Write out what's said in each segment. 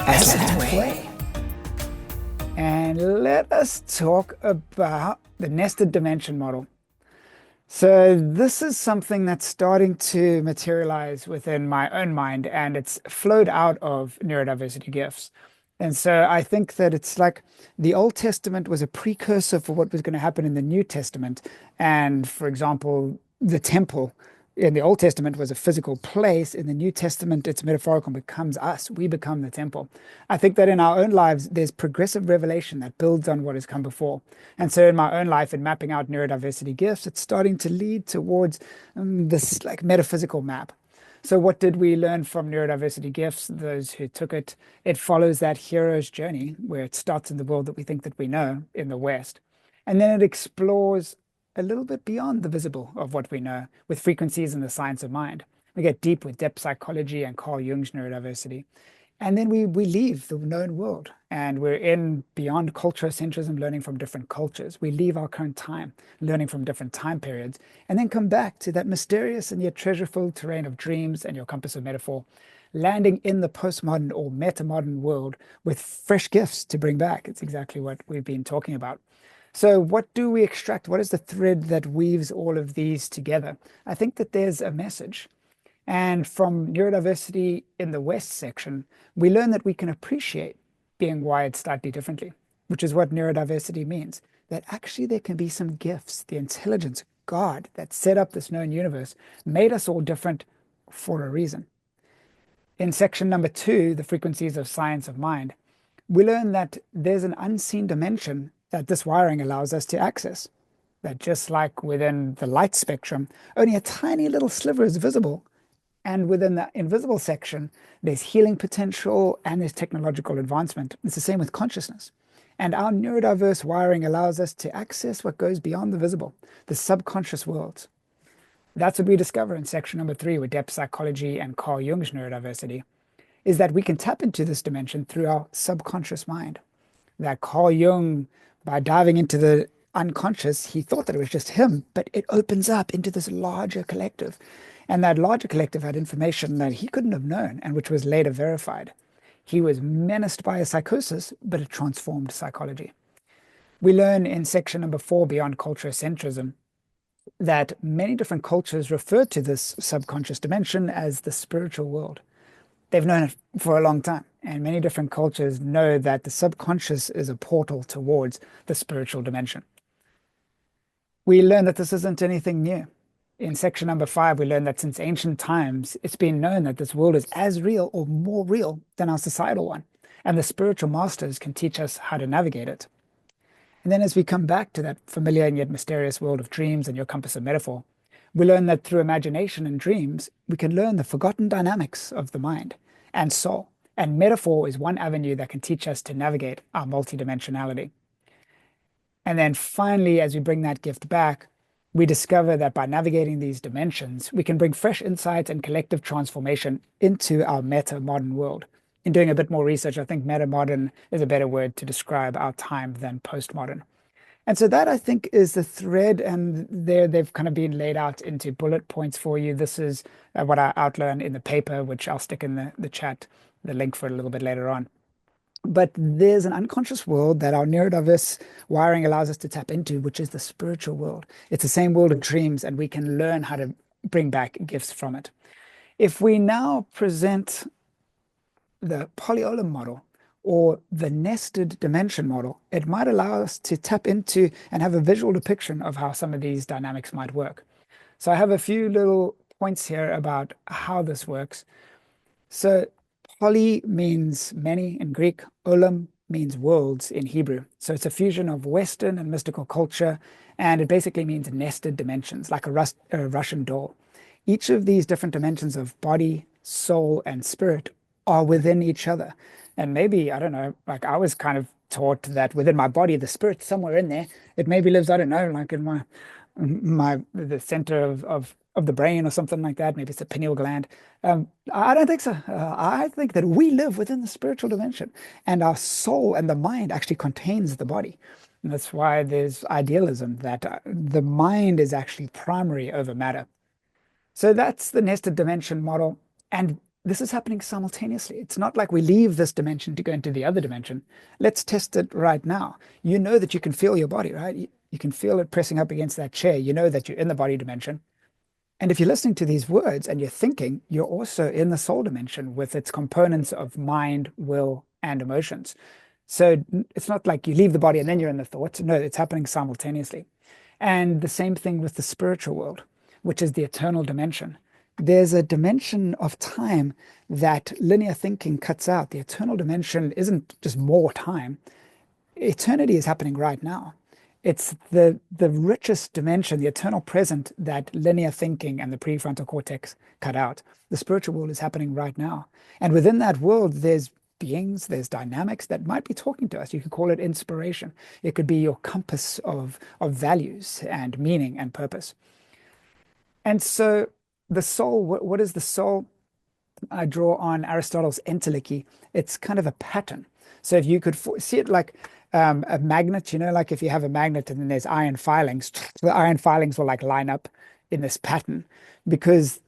as that way. And let us talk about the nested dimension model. So this is something that's starting to materialize within my own mind, and it's flowed out of neurodiversity gifts. And so I think that it's like the Old Testament was a precursor for what was going to happen in the New Testament. And for example, the temple in the Old Testament was a physical place. In the New Testament, it's metaphorical and becomes us. We become the temple. I think that in our own lives, there's progressive revelation that builds on what has come before. And so in my own life, in mapping out neurodiversity gifts, it's starting to lead towards this like metaphysical map. So what did we learn from neurodiversity gifts? Those who took it, it follows that hero's journey where it starts in the world that we think that we know in the West. And then it explores a little bit beyond the visible of what we know with frequencies in the science of mind. We get deep with depth psychology and Carl Jung's neurodiversity. And then we leave the known world and we're in beyond culturocentrism, learning from different cultures. We leave our current time, learning from different time periods, and then come back to that mysterious and yet treasure-filled terrain of dreams and your compass of metaphor, landing in the postmodern or metamodern world with fresh gifts to bring back. It's exactly what we've been talking about. So what do we extract? What is the thread that weaves all of these together? I think that there's a message. And from neurodiversity in the West section, we learn that we can appreciate being wired slightly differently, which is what neurodiversity means. That actually there can be some gifts, the intelligence, God that set up this known universe, made us all different for a reason. In section number 2, the frequencies of science of mind, we learn that there's an unseen dimension that this wiring allows us to access. That just like within the light spectrum, only a tiny little sliver is visible. And within the invisible section, there's healing potential and there's technological advancement. It's the same with consciousness. And our neurodiverse wiring allows us to access what goes beyond the visible, the subconscious worlds. That's what we discover in section number 3 with depth psychology and Carl Jung's neurodiversity, is that we can tap into this dimension through our subconscious mind. That Carl Jung, by diving into the unconscious, he thought that it was just him, but it opens up into this larger collective. And that larger collective had information that he couldn't have known and which was later verified. He was menaced by a psychosis, but it transformed psychology. We learn in section number 4, beyond culturocentrism, that many different cultures refer to this subconscious dimension as the spiritual world. They've known it for a long time, and many different cultures know that the subconscious is a portal towards the spiritual dimension. We learn that this isn't anything new. In section number 5, we learn that since ancient times, it's been known that this world is as real or more real than our societal one, and the spiritual masters can teach us how to navigate it. And then as we come back to that familiar and yet mysterious world of dreams and your compass of metaphor, we learn that through imagination and dreams, we can learn the forgotten dynamics of the mind and soul. And metaphor is one avenue that can teach us to navigate our multidimensionality. And then finally, as we bring that gift back, we discover that by navigating these dimensions, we can bring fresh insights and collective transformation into our meta-modern world. In doing a bit more research, I think meta-modern is a better word to describe our time than postmodern. And so that I think is the thread, and there they've kind of been laid out into bullet points for you. This is what I outline in the paper, which I'll stick in the chat, the link for it a little bit later on. But there's an unconscious world that our neurodiverse wiring allows us to tap into, which is the spiritual world. It's the same world of dreams, and we can learn how to bring back gifts from it. If we now present the polyolim model or the nested dimension model, it might allow us to tap into and have a visual depiction of how some of these dynamics might work. So I have a few little points here about how this works. So poly means many in Greek. Olam means worlds in Hebrew. So it's a fusion of Western and mystical culture, and it basically means nested dimensions, like a Russian doll. Each of these different dimensions of body, soul, and spirit are within each other. And maybe, I don't know, like I was kind of taught that within my body, the spirit's somewhere in there. It maybe lives, I don't know, like in the center of the brain or something like that. Maybe it's a pineal gland. I don't think so. I think that we live within the spiritual dimension, and our soul and the mind actually contains the body. And that's why there's idealism that the mind is actually primary over matter. So that's the nested dimension model. And this is happening simultaneously. It's not like we leave this dimension to go into the other dimension. Let's test it right now. You know that you can feel your body, right? You can feel it pressing up against that chair. You know that you're in the body dimension. And if you're listening to these words and you're thinking, you're also in the soul dimension with its components of mind, will, and emotions. So it's not like you leave the body and then you're in the thoughts. No, it's happening simultaneously. And the same thing with the spiritual world, which is the eternal dimension. There's a dimension of time that linear thinking cuts out. The eternal dimension isn't just more time. Eternity is happening right now. It's the richest dimension, the eternal present that linear thinking and the prefrontal cortex cut out. The spiritual world is happening right now. And within that world, there's beings, there's dynamics that might be talking to us. You could call it inspiration. It could be your compass of values and meaning and purpose. And so the soul, what is the soul? I draw on Aristotle's entelechy. It's kind of a pattern. So if you could see it like a magnet, you know, like if you have a magnet and then there's iron filings, the iron filings will like line up in this pattern because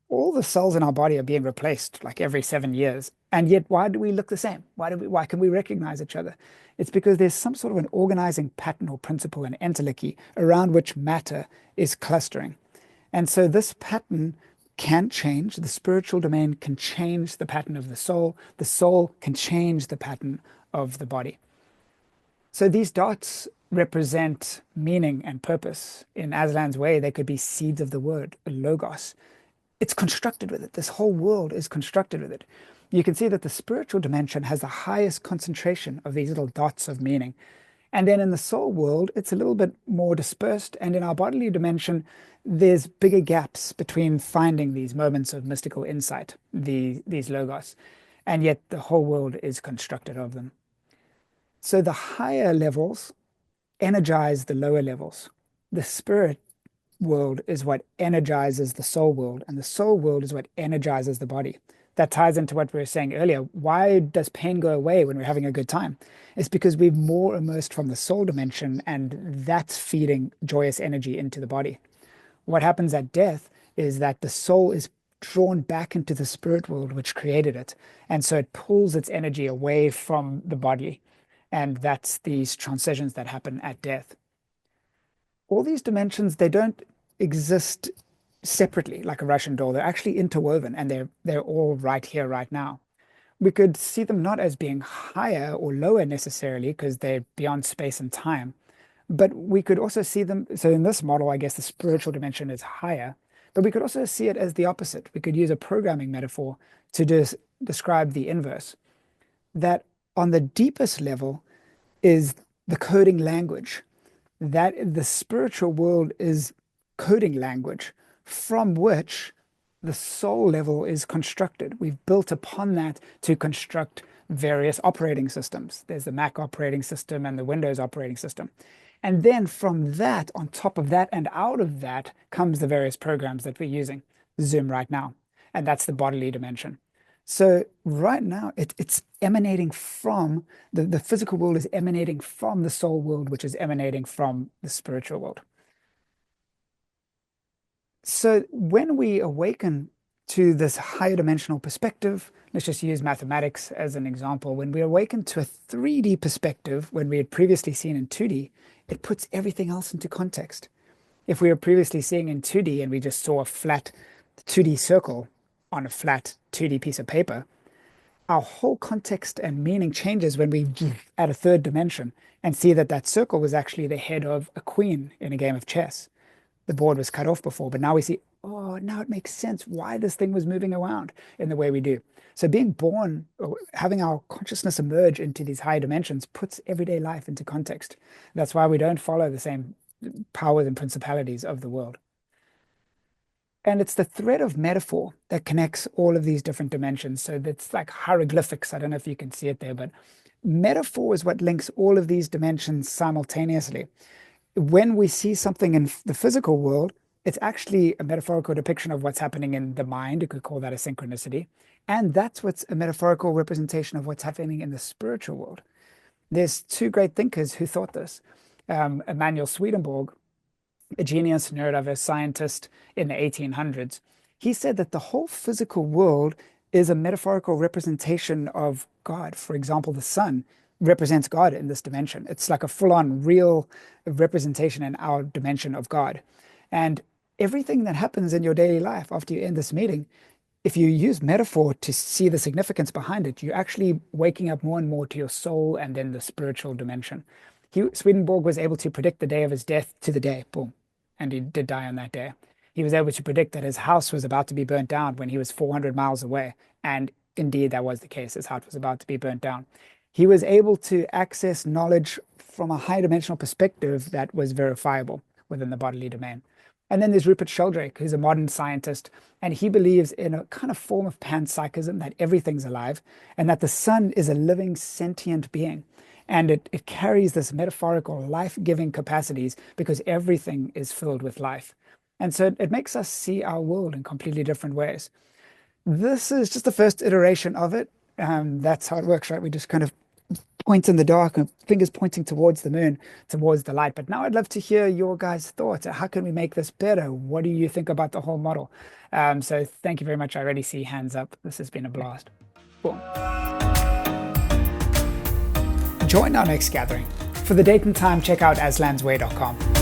all the cells in our body are being replaced like every 7 years. And yet, why do we look the same? Why can we recognize each other? It's because there's some sort of an organizing pattern or principle in entelechy around which matter is clustering. And so this pattern can change. The spiritual domain can change the pattern of the soul. The soul can change the pattern of the body. So these dots represent meaning and purpose. In Aslan's way, they could be seeds of the word, logos. It's constructed with it. This whole world is constructed with it. You can see that the spiritual dimension has the highest concentration of these little dots of meaning. And then in the soul world, it's a little bit more dispersed. And in our bodily dimension, there's bigger gaps between finding these moments of mystical insight, these logos. And yet the whole world is constructed of them. So the higher levels energize the lower levels. The spirit world is what energizes the soul world, and the soul world is what energizes the body. That ties into what we were saying earlier. Why does pain go away when we're having a good time? It's because we're more immersed from the soul dimension, and that's feeding joyous energy into the body. What happens at death is that the soul is drawn back into the spirit world, which created it. And so it pulls its energy away from the body. And that's these transitions that happen at death. All these dimensions, they don't exist separately like a Russian doll. They're actually interwoven and they're all right here, right now. We could see them not as being higher or lower necessarily because they're beyond space and time, but we could also see them. So in this model, I guess the spiritual dimension is higher, but we could also see it as the opposite. We could use a programming metaphor to describe the inverse, that on the deepest level is the coding language, that the spiritual world is coding language from which the soul level is constructed. We've built upon that to construct various operating systems. There's the Mac operating system and the Windows operating system. And then from that, on top of that and out of that, comes the various programs that we're using, Zoom right now. And that's the bodily dimension. So right now, it's emanating from the physical world is emanating from the soul world, which is emanating from the spiritual world. So when we awaken to this higher dimensional perspective, let's just use mathematics as an example. When we awaken to a 3D perspective, when we had previously seen in 2D, it puts everything else into context. If we were previously seeing in 2D and we just saw a flat 2D circle on a flat 2D piece of paper, our whole context and meaning changes when we add a third dimension and see that that circle was actually the head of a queen in a game of chess. The board was cut off before, but now we see, oh, now it makes sense why this thing was moving around in the way we do. So being born, or having our consciousness emerge into these higher dimensions puts everyday life into context. That's why we don't follow the same powers and principalities of the world. And it's the thread of metaphor that connects all of these different dimensions. So that's like hieroglyphics. I don't know if you can see it there, but metaphor is what links all of these dimensions simultaneously. When we see something in the physical world, it's actually a metaphorical depiction of what's happening in the mind. You could call that a synchronicity. And that's what's a metaphorical representation of what's happening in the spiritual world. There's two great thinkers who thought this. Emanuel Swedenborg, a genius neurodiverse scientist in the 1800s, he said that the whole physical world is a metaphorical representation of God. For example, the sun represents God in this dimension. It's like a full-on real representation in our dimension of God. And everything that happens in your daily life after you end this meeting, if you use metaphor to see the significance behind it, you're actually waking up more and more to your soul and then the spiritual dimension. Swedenborg was able to predict the day of his death to the day, boom, and he did die on that day. He was able to predict that his house was about to be burnt down when he was 400 miles away, and indeed that was the case. His house was about to be burnt down. He was able to access knowledge from a high dimensional perspective that was verifiable within the bodily domain. And then there's Rupert Sheldrake, who's a modern scientist, and he believes in a kind of form of panpsychism, that everything's alive, and that the sun is a living, sentient being. And it carries this metaphorical life-giving capacities because everything is filled with life. And so it makes us see our world in completely different ways. This is just the first iteration of it. That's how it works, right? We just kind of point in the dark and fingers pointing towards the moon, towards the light. But now I'd love to hear your guys' thoughts. How can we make this better? What do you think about the whole model? So thank you very much. I already see hands up. This has been a blast. Cool. Join our next gathering. For the date and time, check out aslansway.com.